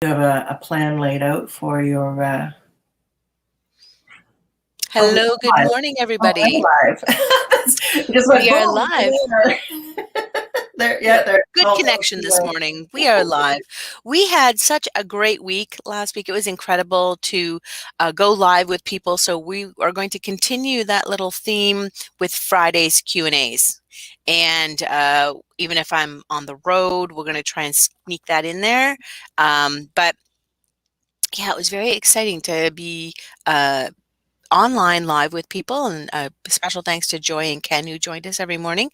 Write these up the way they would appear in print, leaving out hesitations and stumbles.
You have a plan laid out for your oh, Hello, good live. morning, Oh, and everybody. live. It just went We are boom. live. There, yeah, there. Good Oh, connection this morning. We are live. We had such a great week last week. It was incredible to go live with people. So we are going to continue that little theme with Friday's Q&As. And even if I'm on the road, we're going to try and sneak that in there. But yeah, it was very exciting to be online live with people, and special thanks to Joy and Ken who joined us every morning.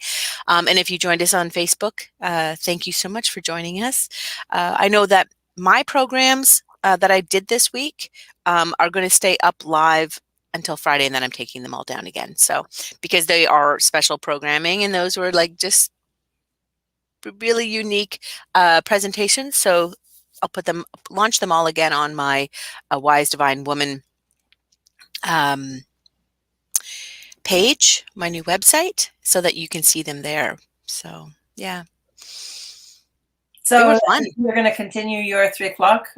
And if you joined us on Facebook, thank you so much for joining us. I know that my programs that I did this week are going to stay up live until Friday, and then I'm taking them all down again. So because they are special programming, and those were like just really unique presentations. So I'll launch them all again on my Wise Divine Woman page, my new website, so that you can see them there. So yeah, they were So fun. you're going to continue your 3 o'clock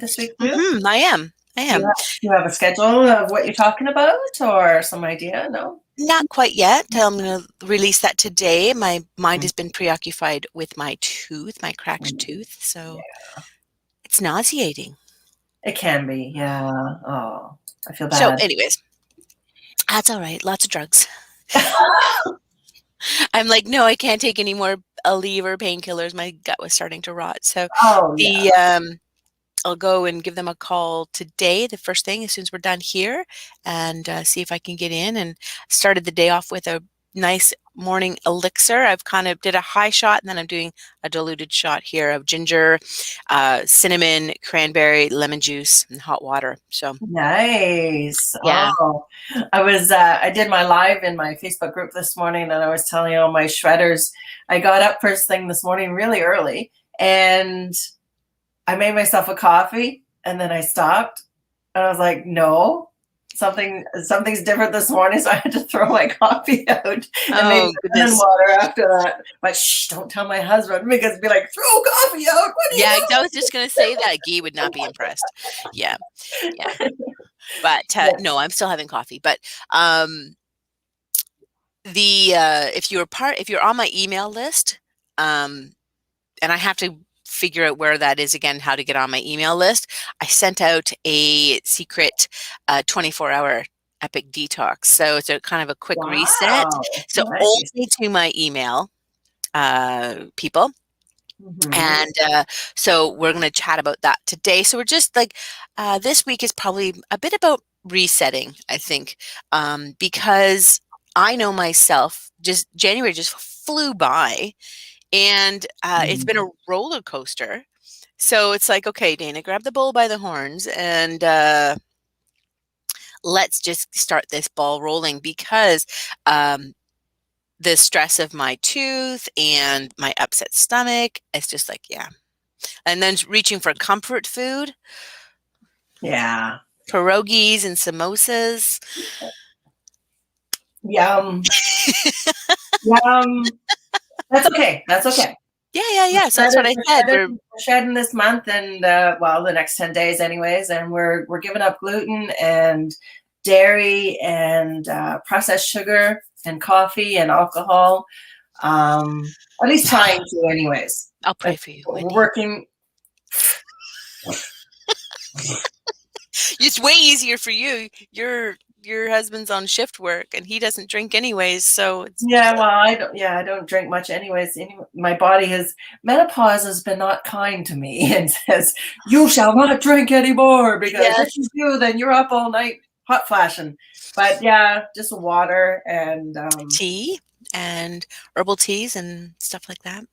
this week, too? I am. Do you have a schedule of what you're talking about, or some idea? No. Not quite yet. I'm going to release that today. My mind has been preoccupied with my tooth, my cracked tooth. So it's nauseating. It can be, yeah. Oh, I feel So bad. anyways, that's all right. Lots of drugs. I'm like, no, I can't take any more Aleve or painkillers. My gut was starting to rot. So Oh, yeah. the I'll go and give them a call today, the first thing, as soon as we're done here, and see if I can get in. And started the day off with a nice morning elixir. I've kind of did a high shot, and then I'm doing a diluted shot here of ginger, cinnamon, cranberry, lemon juice, and hot water. So Nice. yeah. Oh, I did my live in my Facebook group this morning, and I was telling all my shredders, I got up first thing this morning really early, and I made myself a coffee, and then I stopped, and I was like, no, something's different this morning, so I had to throw my coffee out and make Oh lemon goodness. water after that. But shh, don't tell my husband, because he'd be like, throw coffee out. What are you Yeah, doing? I was just gonna say that Guy would not be impressed. Yeah, yeah. But Yeah. no, I'm still having coffee. But um, the if you're on my email list, and I have to figure out where that is again, how to get on my email list. I sent out a secret 24-hour epic detox. So it's a kind of a quick reset. Wow. So Nice. only to my email people. Mhm. And so we're going to chat about that today. So we're just like, this week is probably a bit about resetting, I think, because I know myself, just January just flew by, and it's been a roller coaster. So it's like, okay, Dana, grab the bull by the horns, and let's just start this ball rolling, because the stress of my tooth and my upset stomach, it's just like, yeah. And then reaching for comfort food, Yeah. pierogies and samosas. Yum. Yum. That's okay. That's okay. Yeah. So that's what I said. We're shedding this month, and well, the next 10 days anyways, and we're giving up gluten and dairy and processed sugar and coffee and alcohol. At least trying to anyways. I'll pray for you, We're Wendy. working. It's way easier for you. Your husband's on shift work, and he doesn't drink anyways. So it's Yeah, well, I don't drink much anyways. My body menopause has been not kind to me and says, you shall not drink anymore, because if yes, you do, then you're up all night hot flashing. But yeah, just water and tea and herbal teas and stuff like that.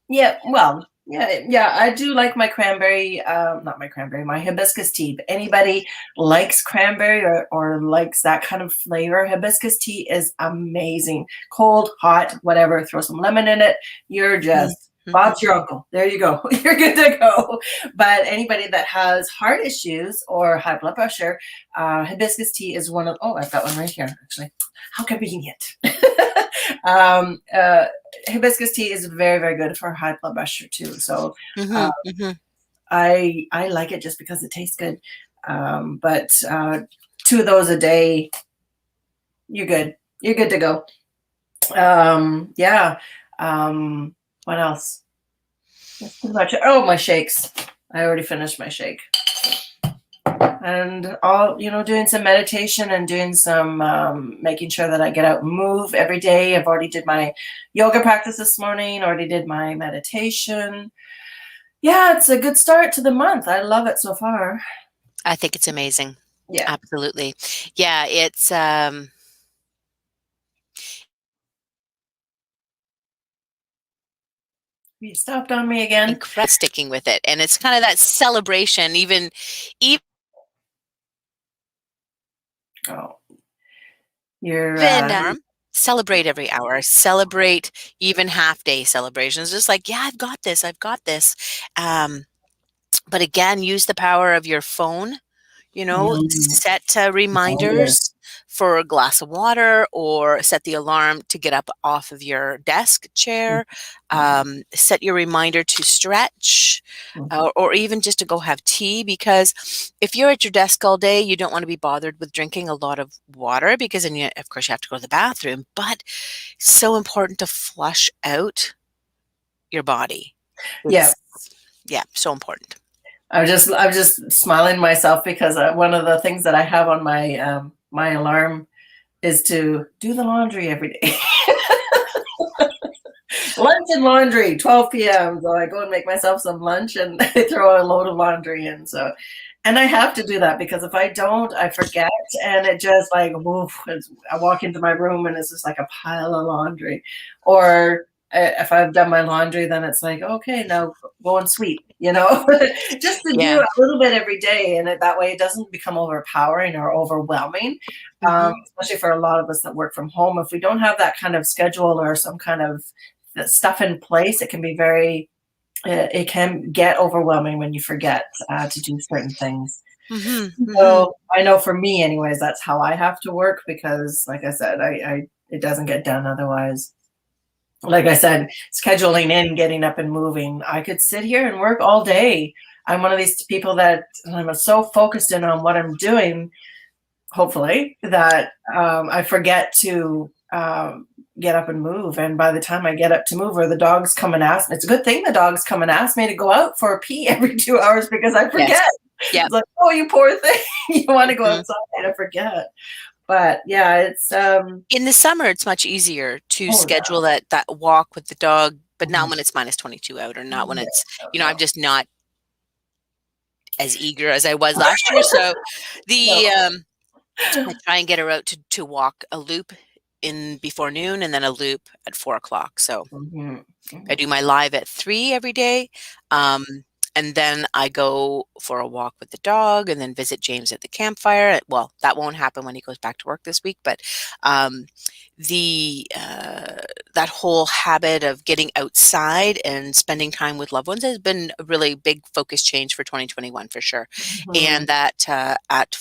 yeah, well, yeah, I do like my cranberry, not my cranberry, my hibiscus tea. But anybody likes cranberry, or likes that kind of flavor, hibiscus tea is amazing. Cold, hot, whatever, throw some lemon in it. You're just, Mm-hmm. Bob's your uncle. There you go. You're good to go. But anybody that has heart issues or high blood pressure, hibiscus tea is oh, I've got one right here, actually. How convenient. um, uh, Hibiscus tea is very, very good for high blood pressure too. So Mm-hmm. Mm-hmm. I like it just because it tastes good. But 2 of those a day, you're good. You're good to go. Yeah. What else? That's pretty much it. Oh, my shakes. I already finished my shake. And all, doing some meditation and doing some making sure that I get out and move every day. I've already did my yoga practice this morning, already did my meditation. Yeah, it's a good start to the month. I love it so far. I think it's amazing. Yeah. Absolutely. Yeah, it's You stopped on me again. incredible sticking with it. And it's kind of that celebration, even Oh, you're celebrate every hour, celebrate even half day celebrations. Just like, yeah, I've got this, I've got this. But again, use the power of your phone. Set oh, yes. reminders for a glass of water, or set the alarm to get up off of your desk chair. Set your reminder to stretch, or even just to go have tea, because if you're at your desk all day, you don't want to be bothered with drinking a lot of water, because then, of course, you have to go to the bathroom. But it's so important to flush out your body. Yeah. Yeah, so important. I'm just smiling to myself because one of the things that I have on my my alarm is to do the laundry every day. Lunch and laundry, 12 p.m. So I go and make myself some lunch and throw a load of laundry in. So, and I have to do that because if I don't, I forget, and it just like woof. I walk into my room and it's just like a pile of laundry. Or if I've done my laundry, then it's like, okay, now go and sweep. Just to do Yeah. a little bit every day, and that way it doesn't become overpowering or overwhelming. Especially for a lot of us that work from home, if we don't have that kind of schedule or some kind of stuff in place, it can get overwhelming when you forget to do certain things. So I know for me anyways, that's how I have to work, because like I said, it doesn't get done otherwise. Like I said, scheduling in, getting up and moving, I could sit here and work all day. I'm one of these people that I'm so focused in on what I'm doing, hopefully, that I forget to get up and move. And by the time I get up to move, or the dogs come and ask me, it's a good thing the dogs come and ask me to go out for a pee every 2 hours, because I forget. Yes. Yeah. It's like, oh, you poor thing. You want to go outside, I forget. But yeah, it's in the summer, it's much easier to schedule that walk with the dog, but not when it's minus 22 out, or not when it's, I'm just not as eager as I was last year. So I try and get her out to walk a loop in before noon, and then a loop at 4 o'clock. So I do my live at 3 every day. And then I go for a walk with the dog, and then visit James at the campfire. Well, that won't happen when he goes back to work this week, but that whole habit of getting outside and spending time with loved ones has been a really big focus change for 2021 for sure. And that at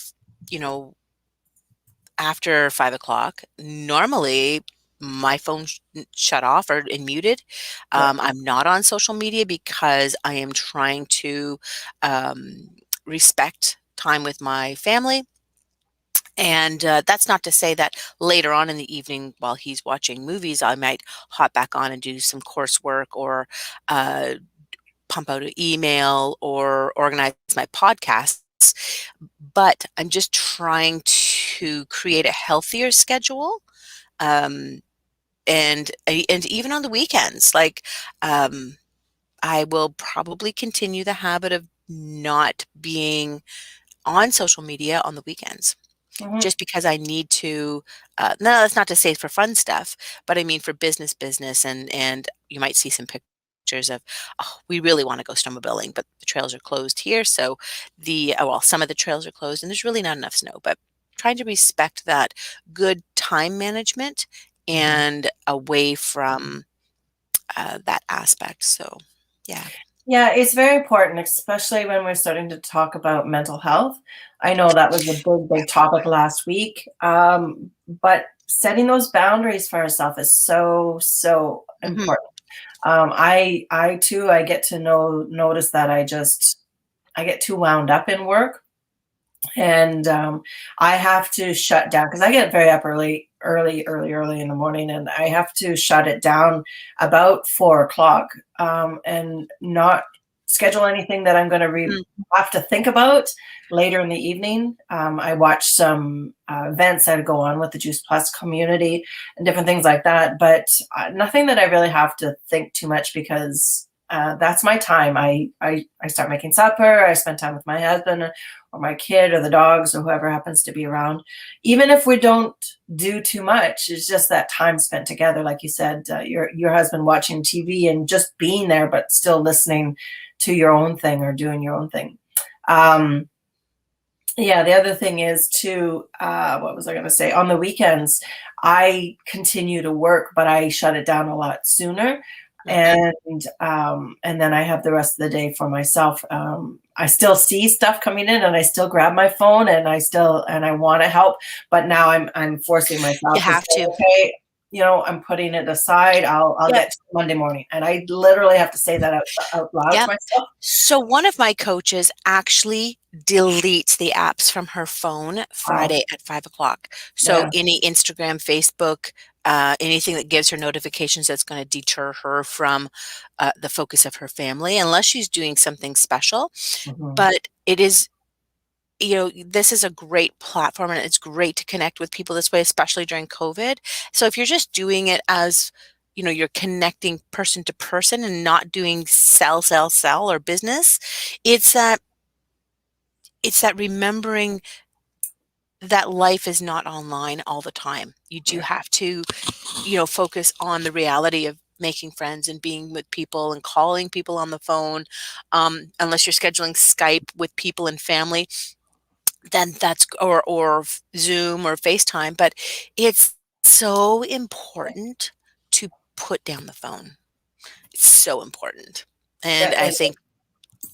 after 5 o'clock, normally my phone shut off or muted. I'm not on social media because I am trying to respect time with my family. And that's not to say that later on in the evening, while he's watching movies, I might hop back on and do some coursework, or pump out an email, or organize my podcasts. But I'm just trying to create a healthier schedule. And even on the weekends, like I will probably continue the habit of not being on social media on the weekends, just because I need to. No, that's not to say for fun stuff, but I mean for business, and you might see some pictures of, oh, we really want to go snowmobiling, but the trails are closed here. So some of the trails are closed, and there's really not enough snow. But trying to respect that good time management and away from that aspect. So, yeah. Yeah, it's very important, especially when we're starting to talk about mental health. I know that was a big topic last week, but setting those boundaries for ourselves is so important. I too, I get to notice that I just I get too wound up in work, and I have to shut down because I get very up early in the morning, and I have to shut it down about 4 o'clock, and not schedule anything that I'm going to Mm. have to think about later in the evening. I watch some events that go on with the Juice Plus community and different things like that, but nothing that I really have to think too much, because that's my time. I start making supper. I spend time with my husband or my kid or the dogs or whoever happens to be around. Even if we don't do too much, it's just that time spent together. Like you said, your husband watching TV and just being there, but still listening to your own thing or doing your own thing. Yeah, the other thing is too, what was I going to say? On the weekends, I continue to work, but I shut it down a lot sooner. Mhm. And then I have the rest of the day for myself. I still see stuff coming in, and I still grab my phone, and I want to help, but now I'm forcing You myself to say, have to. okay, I'm putting it aside. I'll Yep. get to it Monday morning, and I literally have to say that out loud to Yep. myself. So one of my coaches actually deletes the apps from her phone Wow. Friday at 5 o'clock. So Yeah. any Instagram, Facebook, anything that gives her notifications that's going to deter her from the focus of her family, unless she's doing something special. Mhm. But it is, this is a great platform, and it's great to connect with people this way, especially during COVID. So if you're just doing it as, you're connecting person to person and not doing sell or business, it's that remembering that life is not online all the time. You do Right. have to, focus on the reality of making friends and being with people and calling people on the phone. Unless you're scheduling Skype with people and family, then that's or Zoom or FaceTime, but it's so important to put down the phone. It's so important. And Yeah. I think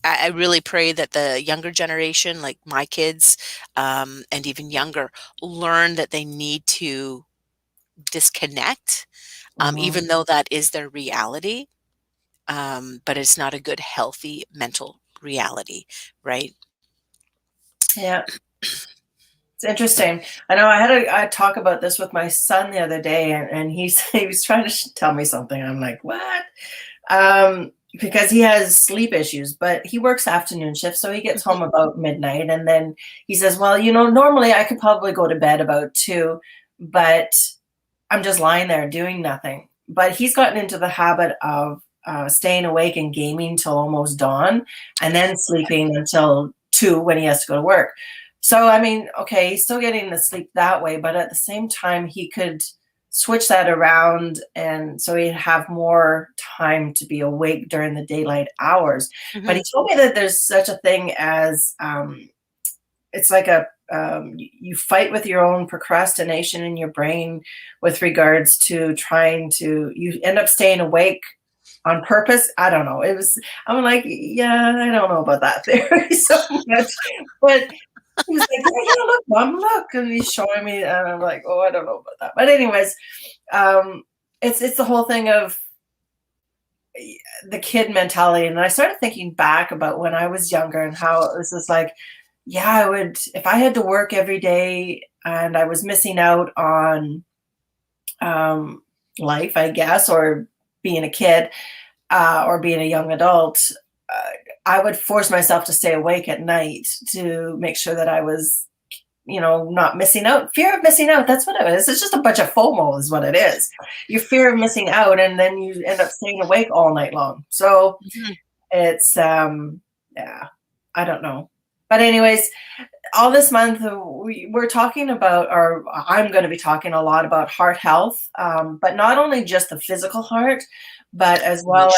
I really pray that the younger generation, like my kids, and even younger, learn that they need to disconnect, Mhm. even though that is their reality. But it's not a good, healthy mental reality, right? Yeah. It's interesting. I know I had a talk about this with my son the other day, and he was trying to tell me something. I'm like, what? Because he has sleep issues, but he works afternoon shift, so he gets Mhm. home about midnight, and then he says, well, normally I could probably go to bed about 2, but I'm just lying there doing nothing. But he's gotten into the habit of staying awake and gaming till almost dawn, and then sleeping until 2 when he has to go to work. So, I mean, okay, he's still getting the sleep that way, but at the same time, he could switch that around, and so he'd have more time to be awake during the daylight hours. But he Mhm. told me that there's such a thing as it's like you fight with your own procrastination in your brain with regards to trying to you end up staying awake on purpose. I don't know. I'm like, yeah, I don't know about that theory so much. But he was like, yeah, yeah, look, mom, look. And he's showing me, and I'm like, oh, I don't know about that. But anyways, um, it's the whole thing of the kid mentality. And I started thinking back about when I was younger and how it was just like, yeah, I would, if I had to work every day and I was missing out on um, life, I guess, or being a kid or being a young adult, uh, I would force myself to stay awake at night to make sure that I was, not missing out. Fear of missing out. That's what it is. It's just a bunch of FOMO, is what it is. Your fear of missing out, and then you end up staying awake all night long. So Mhm. it's, yeah, I don't know. But anyways, all this month we're talking about, or I'm going to be talking a lot about heart health, but not only just the physical heart, but as well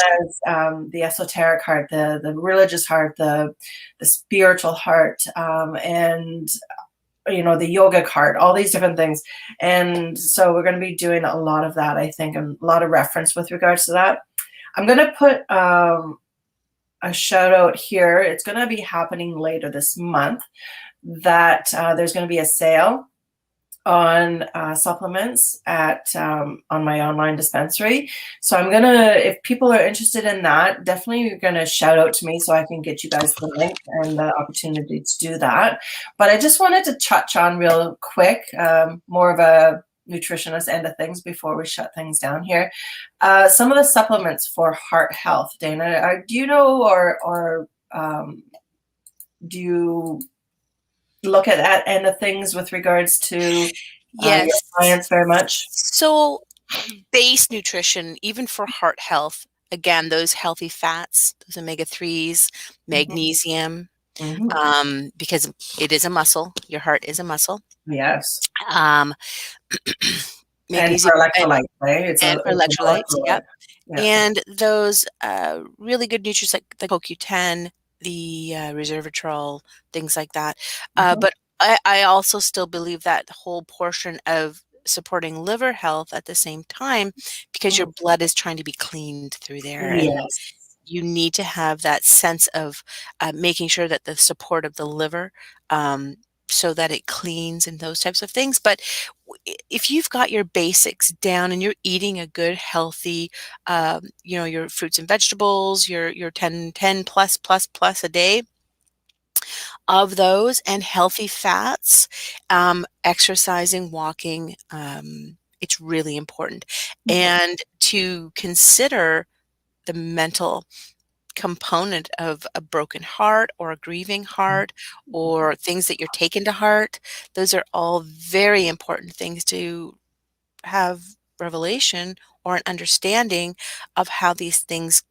Emotional. as the esoteric heart, the religious heart, the spiritual heart, and the yogic heart, all these different things. And so we're going to be doing a lot of that, I think, and a lot of reference with regards to that. I'm going to put a shout out here. It's going to be happening later this month, that there's going to be a sale on supplements at on my online dispensary. So I'm gonna, if people are interested in that, definitely you're gonna shout out to me so I can get you guys the link and the opportunity to do that. But I just wanted to touch on real quick, more of a nutritionist end of things before we shut things down here. Some of the supplements for heart health, Dana, do you know, or do you look at that end of things with regards to your Yes. clients very much? So base nutrition, even for heart health, again, those healthy fats, those omega-3s, Mhm. magnesium, Mhm. because it is a muscle. Your heart is a muscle. Yes. Um, And for magnesium electrolytes, right? and for It's an electrolytes, electrolyte. yep. Yeah. And those really good nutrients like the CoQ10, the resveratrol, things like that. Mhm. But I also still believe that whole portion of supporting liver health at the same time, because your Mhm. blood is trying to be cleaned through there, and Yes. you need to have that sense of making sure that the support of the liver, so that it cleans and those types of things. But if you've got your basics down and you're eating a good, healthy, your fruits and vegetables, your 10 plus a day of those, and healthy fats, exercising, walking, it's really important. Mhm. And to consider the mental component of a broken heart or a grieving heart or things that you're taking to heart, those are all very important things to have revelation or an understanding of how these things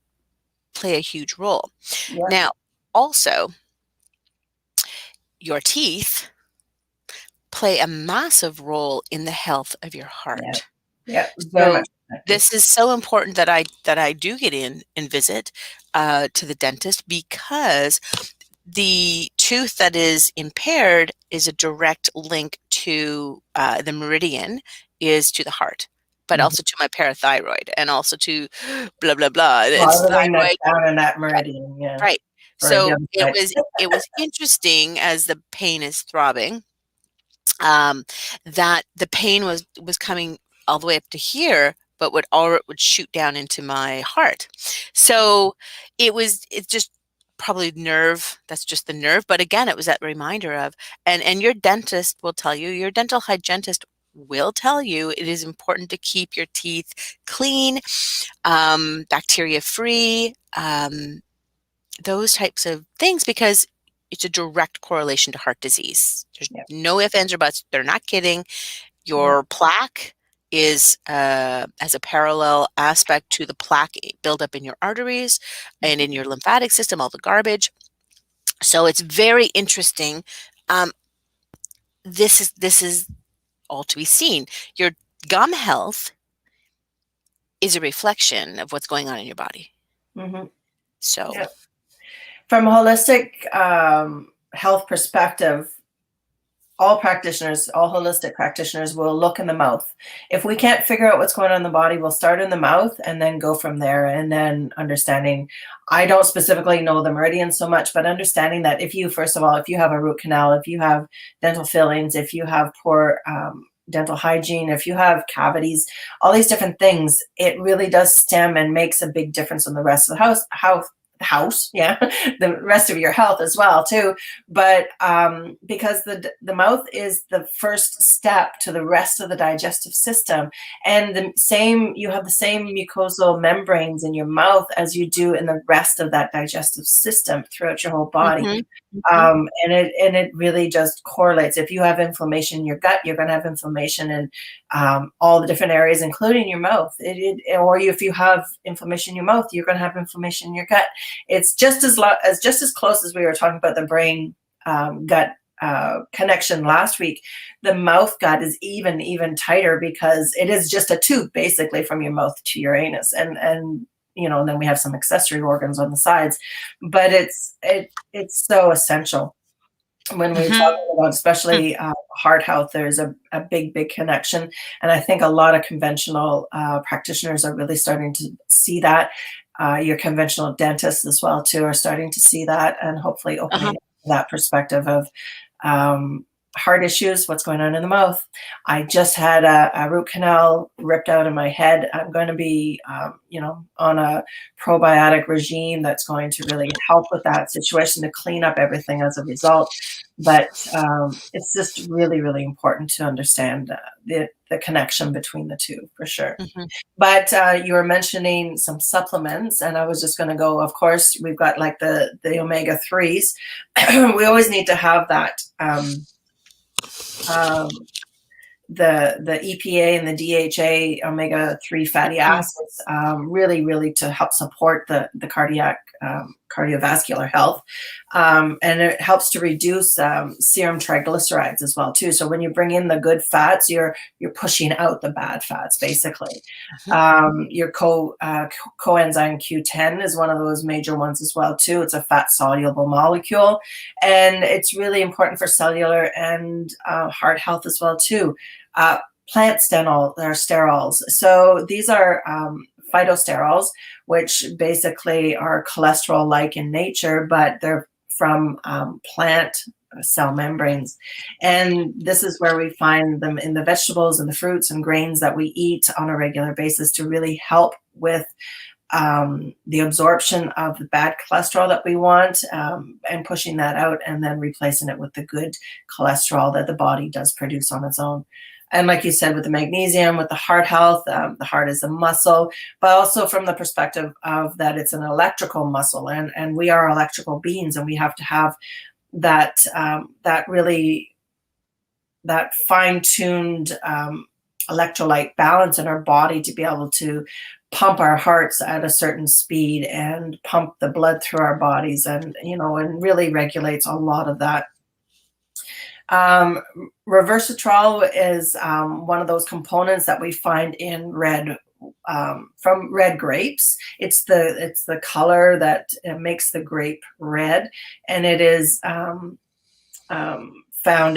play a huge role. Yeah. Now, also, your teeth play a massive role in the health of your Yeah. heart. Yeah. Very So much connected. this is so important that I do get in and visit to the dentist, because the tooth that is impaired is a direct link to the meridian is to the heart, but Mhm. also to my parathyroid and also to blah blah blah. Well, It's everything that's thyroid, down in that right? meridian, yeah, Right. or the So other it side. was interesting as the pain is throbbing, um, that the pain was coming all the way up to here, but would shoot down into my heart. So it's just probably nerve. That's just the nerve. But again, it was that reminder of, and your dentist will tell you, your dental hygienist will tell you it is important to keep your teeth clean, bacteria free, those types of things, because it's a direct correlation to heart disease. There's Yeah. no ifs, ands, or buts. They're not kidding. Yeah. Your plaque is as a parallel aspect to the plaque buildup in your arteries and in your lymphatic system, all the garbage. So it's very interesting. Um, this is all to be seen. Your gum health is a reflection of what's going on in your body. Mhm. So, Yeah. From a holistic health perspective, all practitioners, all holistic practitioners will look in the mouth. If we can't figure out what's going on in the body, we'll start in the mouth and then go from there. And then understanding, I don't specifically know the meridian so much, but understanding that if you, first of all, if you have a root canal, if you have dental fillings, if you have poor dental hygiene, if you have cavities, all these different things, it really does stem and makes a big difference in the rest of the house, yeah, the rest of your health as well too. But because the mouth is the first step to the rest of the digestive system, and you have the same mucosal membranes in your mouth as you do in the rest of that digestive system throughout your whole body. mhm, mhm, And it really just correlates. If you have inflammation in your gut, you're going to have inflammation in all the different areas, including your mouth. Or if you have inflammation in your mouth, you're going to have inflammation in your gut. It's just as close as we were talking about the brain gut connection last week. The mouth gut is even tighter because it is just a tube basically from your mouth to your anus, and then we have some accessory organs on the sides, but it's so essential when we talk mhm, about especially heart health. There's a big connection, and I think a lot of conventional practitioners are really starting to see that. Your conventional dentists as well too are starting to see that, and hopefully uh-huh, opening that perspective of um, heart issues, what's going on in the mouth. I just had a root canal ripped out of my head. I'm going to be, on a probiotic regime that's going to really help with that situation to clean up everything as a result. But it's just really, really important to understand the connection between the two, for sure. Mhm. But you were mentioning some supplements, and I was just going to go, of course, we've got like the omega-3s. We always need to have that. The EPA and the DHA omega-3 fatty Mm. acids really to help support the cardiovascular health, and it helps to reduce serum triglycerides as well too. So when you bring in the good fats, you're pushing out the bad fats basically. Mhm. Your coenzyme Q10 is one of those major ones as well too. It's a fat soluble molecule, and it's really important for cellular and heart health as well too. Plant sterols. So these are phytosterols, which basically are cholesterol-like in nature, but they're from plant cell membranes. And this is where we find them in the vegetables and the fruits and grains that we eat on a regular basis to really help with the absorption of the bad cholesterol that we want, and pushing that out and then replacing it with the good cholesterol that the body does produce on its own. And like you said, with the magnesium, with the heart health, the heart is a muscle, but also from the perspective of that it's an electrical muscle, and we are electrical beings, and we have to have that that fine-tuned electrolyte balance in our body to be able to pump our hearts at a certain speed and pump the blood through our bodies, and really regulates a lot of that. Resveratrol is one of those components that we find in from red grapes. It's the color that makes the grape red, and it is found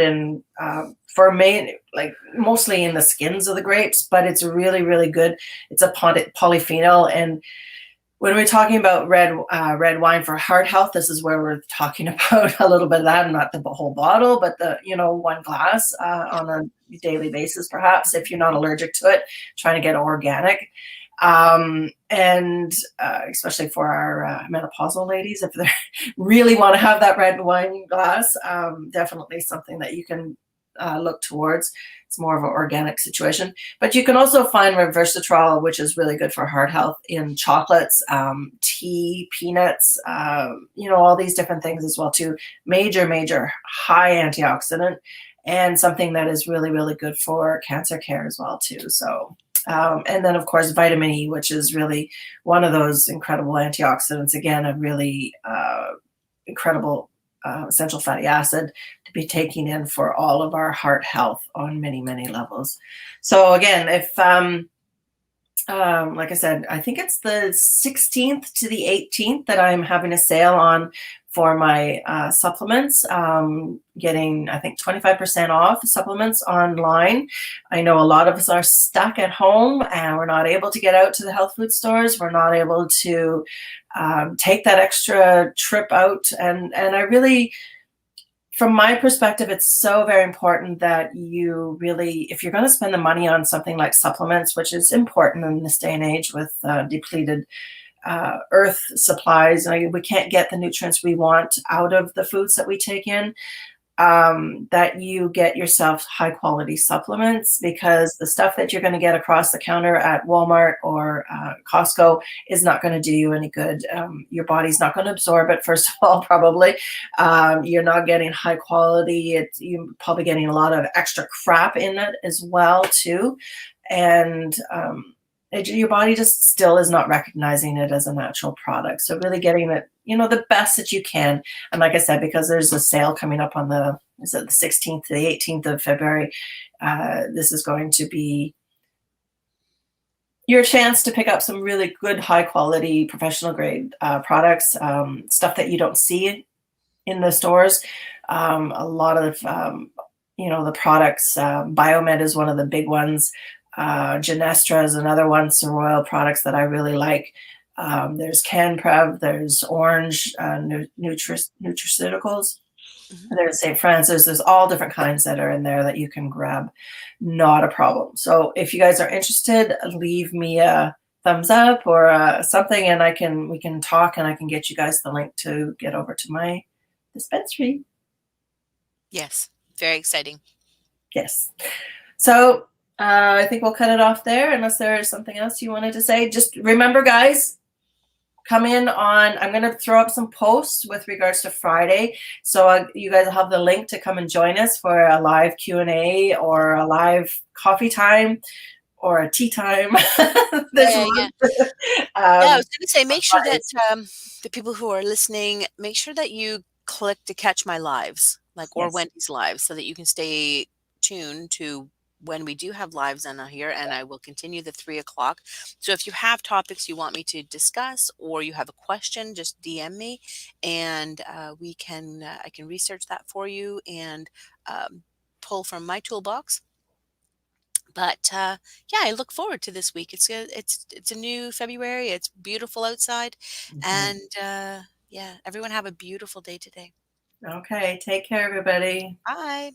in mostly in the skins of the grapes, but it's really, really good. It's a polyphenol, and when we're talking about red wine for heart health, this is where we're talking about a little bit of that, not the whole bottle, but the one glass on a daily basis, perhaps, if you're not allergic to it, trying to get organic. And especially for our menopausal ladies, if they really want to have that red wine glass, definitely something that you can look towards. It's more of an organic situation. But you can also find resveratrol, which is really good for heart health, in chocolates, tea, peanuts, all these different things as well too. Major high antioxidant, and something that is really, really good for cancer care as well too. So and then, of course, vitamin E, which is really one of those incredible antioxidants. Again, a really incredible essential fatty acid to be taking in for all of our heart health on many, many levels. So again, if like I said, I think it's the 16th to the 18th that I'm having a sale on for my supplements, getting, I think, 25% off supplements online. I know a lot of us are stuck at home and we're not able to get out to the health food stores. We're not able to take that extra trip out. And I really, from my perspective, it's so very important that you really, if you're going to spend the money on something like supplements, which is important in this day and age with depleted earth supplies, we can't get the nutrients we want out of the foods that we take in, that you get yourself high quality supplements, because the stuff that you're going to get across the counter at Walmart or Costco is not going to do you any good. Your body's not going to absorb it, first of all, probably. You're not getting high quality. You're probably getting a lot of extra crap in it as well too. And your body just still is not recognizing it as a natural product. So really getting it, the best that you can. And like I said, because there's a sale coming up on the 16th to the 18th of February, this is going to be your chance to pick up some really good, high quality, professional grade products, stuff that you don't see in the stores. A lot of, the products, Biomed is one of the big ones. Genestra is another one, some royal products that I really like. There's CanPrev, there's Orange Nutraceuticals. Mhm. There's St. Francis. There's all different kinds that are in there that you can grab. Not a problem. So if you guys are interested, leave me a thumbs up or something, and we can talk, and I can get you guys the link to get over to my dispensary. Yes, very exciting. Yes. So I think we'll cut it off there, unless there is something else you wanted to say. Just remember, guys, come in on, I'm going to throw up some posts with regards to Friday. So you guys will have the link to come and join us for a live Q&A or a live coffee time or a tea time this Yeah, yeah. month. Yeah, I um, was gonna say, make sure that Fridays. the people who are listening, make sure that you click to catch my lives, like or Yes. Wendy's lives, so that you can stay tuned to when we do have lives on here. And I will continue the 3 o'clock. So if you have topics you want me to discuss or you have a question, just DM me, and we can I can research that for you and pull from my toolbox. But yeah, I look forward to this week. It's a new February. It's beautiful outside, Mhm. and yeah, everyone have a beautiful day today. Okay. Take care, everybody. Bye.